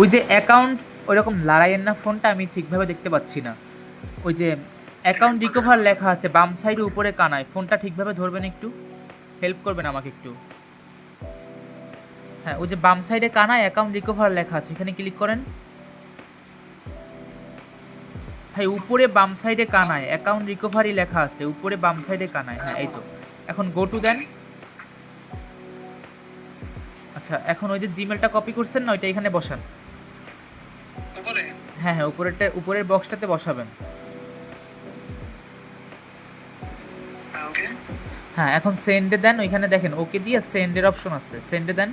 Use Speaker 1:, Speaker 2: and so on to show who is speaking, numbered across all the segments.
Speaker 1: ওই যে অ্যাকাউন্ট ওইরকম লড়াইয়ের না ফোনটা আমি ঠিকভাবে দেখতে পাচ্ছি না। ওই যে অ্যাকাউন্ট রিকভার লেখা আছে বাম সাইডে উপরে কানায়, ফোনটা ঠিকভাবে ধরবেন, একটু হেল্প করবেন আমাকে একটু। হ্যাঁ, ওই যে বাম সাইডে কানায় অ্যাকাউন্ট রিকভার লেখা আছে, এখানে ক্লিক করেন। ভাই উপরে বাম সাইডে কানায় অ্যাকাউন্ট রিকভারি লেখা আছে, উপরে বাম সাইডে কানায়। হ্যাঁ এই তো, এখন গো টু দেন। আচ্ছা, এখন ওই যে জিমেলটা কপি করছেন না, ওইটা এখানে বসান। হ্যাঁ হ্যাঁ, উপরের বক্সটাতে বসাবেন। হ্যাঁ, এখন সেন্ডে দেন, ওইখানে দেখেন ওকে দিয়ে সেন্ডের অপশন আছে, সেন্ডে দেন।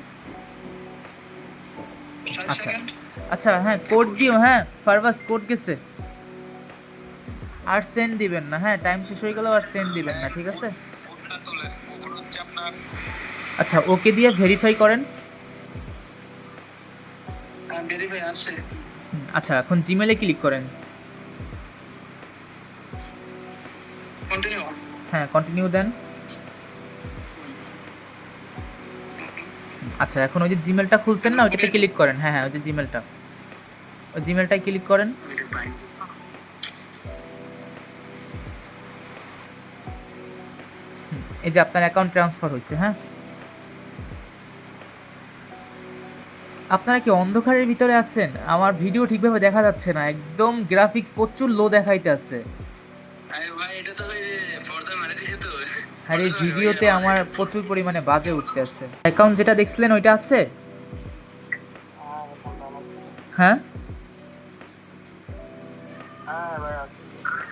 Speaker 1: আচ্ছা আচ্ছা, হ্যাঁ কোড দিও, হ্যাঁ ফারবাস কোড গেছে। আর সেন্ড দিবেন না, হ্যাঁ টাইম শেষ হয়ে গেলেও আর সেন্ড দিবেন না, ঠিক আছে? আচ্ছা, ওকে দিয়ে ভেরিফাই করেন। আচ্ছা, এখন জিমেলে ক্লিক করেন। হ্যাঁ কন্টিনিউ দেন। আচ্ছা, এখন ওই যে জিমেলটা খুলছেন না, ওইটাতে ক্লিক করেন। হ্যাঁ হ্যাঁ, ওই যে জিমেলটা, ওই জিমেলটাই ক্লিক করেন। এই যে আপনার অ্যাকাউন্ট ট্রান্সফার হয়েছে। হ্যাঁ, আপনারা কি অন্ধকারের ভিতরে আছেন? আমার ভিডিও ঠিকভাবে দেখা যাচ্ছে না, একদম গ্রাফিক্স প্রচুর লো দেখাইতে আছে। আর এই ভিডিওতে আমার প্রচুর পরিমাণে বাজে উঠতে আছে। অ্যাকাউন্ট যেটা দেখছিলেন ওইটা আছে? হ্যাঁ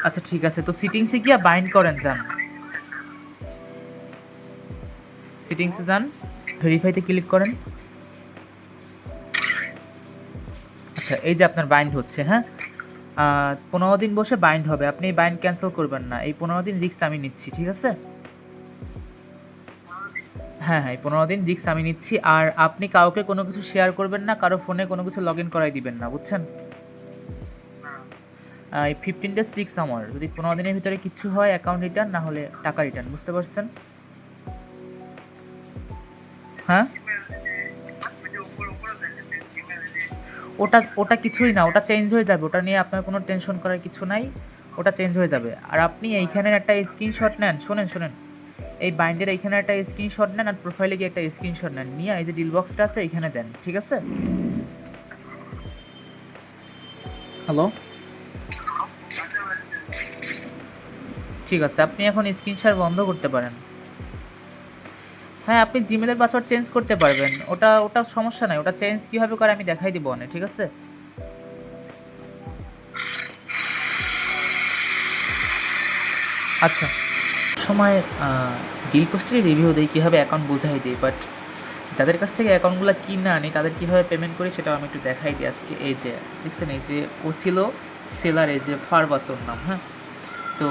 Speaker 1: আচ্ছা ঠিক আছে, তো সিটিংসে গিয়ে বাইন্ড করেন, যান সিটিংসে যান, ভেরিফাইতে ক্লিক করেন। আচ্ছা, এই যে আপনার বাইন্ড হচ্ছে। হ্যাঁ, 15 দিন বসে বাইন্ড হবে, আপনি এই বাইন্ড ক্যান্সেল করবেন না, এই 15 দিন রিস্ক আমি নিচ্ছি, ঠিক আছে? হ্যাঁ হ্যাঁ, এই 15 দিন রিস্ক আমি নিচ্ছি। আর আপনি কাউকে কোনো কিছু শেয়ার করবেন না, কারো ফোনে কোনো কিছু লগ ইন করাই দিবেন না, বুঝছেন? এই 15 ডেজ রিস্ক আমার, যদি 15 দিনের ভিতরে কিছু হয় অ্যাকাউন্ট রিটার্ন, না হলে টাকা রিটার্ন, বুঝতে পারছেন? হ্যাঁ, ওটা ওটা কিছুই না, ওটা চেঞ্জ হয়ে যাবে, ওটা নিয়ে আপনার কোনো টেনশন করার কিছু নাই, ওটা চেঞ্জ হয়ে যাবে। আর আপনি এইখানের একটা স্ক্রিনশট নেন, শোনেন শোনেন, এই বাইন্ডের এইখানে একটা স্ক্রিনশট নেন, আর প্রোফাইলে গিয়ে একটা স্ক্রিনশট নেন, নিয়ে এই যে ডিল বক্সটা আছে এইখানে দেন, ঠিক আছে? হ্যালো, ঠিক আছে, আপনি এখন স্ক্রিনশট বন্ধ করতে পারেন। হ্যাঁ, আপনি জিমেলের পাসওয়ার্ড চেঞ্জ করতে পারবেন, ওটা ওটা সমস্যা নাই, ওটা চেঞ্জ কীভাবে করে আমি দেখাই দিব অনেক, ঠিক আছে? আচ্ছা, সময় ডিল পোস্টের রিভিউ দিই, কীভাবে অ্যাকাউন্ট বোঝাই দিই, বাট যাদের কাছ থেকে অ্যাকাউন্টগুলো কিনে আনি তাদের কীভাবে পেমেন্ট করি সেটাও আমি একটু দেখাই দিই আজকে। এই যে দেখছেন, এই যে ও ছিল সেলার, এই যে ফারবাস ওর নাম। হ্যাঁ, তো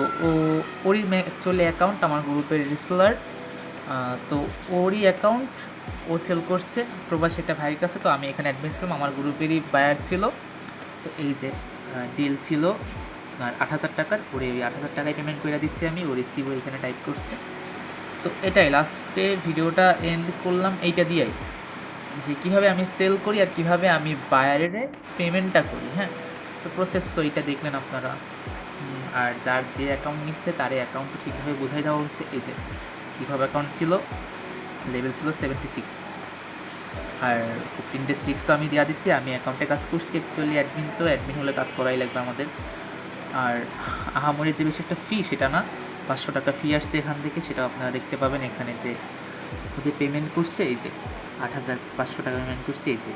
Speaker 1: ওরই অ্যাকচুয়ালি অ্যাকাউন্ট আমার গ্রুপের রিসেলার। তো ওরই অ্যাকাউন্ট ও সেল করছে প্রবাসী একটা ভাইয়ের কাছে, তো আমি এখানে অ্যাডমিন ছিলাম, আমার গ্রুপেরই বায়ার ছিল। তো এই যে ডিল ছিল আর 8,000 টাকার, ওরে ওই 8,000 টাকায় পেমেন্ট করে দিচ্ছি আমি, ও রিসিভও এখানে টাইপ করছে। তো এটাই লাস্টে ভিডিওটা এন্ড করলাম এইটা দিয়েই, যে কীভাবে আমি সেল করি আর কীভাবে আমি বায়ারের পেমেন্টটা করি। হ্যাঁ, তো প্রসেস তো এইটা দেখলেন আপনারা। আর যার যে অ্যাকাউন্ট নিচ্ছে তার এই অ্যাকাউন্টটা ঠিকভাবে বোঝাই দেওয়া হচ্ছে। এই যে কীভাবে অ্যাকাউন্ট ছিল, লেভেল ছিল 76, আর 15 ডেজ 6ও আমি দেওয়া দিচ্ছি, আমি অ্যাকাউন্টে কাজ করছি অ্যাকচুয়ালি অ্যাডমিন, তো অ্যাডমিন হলে কাজ করাই লাগবে আমাদের। আর আহামরি যে বেশি একটা ফি সেটা না, 500 টাকা ফি আসছে এখান থেকে, সেটা আপনারা দেখতে পাবেন এখানে যে যে পেমেন্ট করছে, এই যে 8,500 টাকা পেমেন্ট করছে, এই যে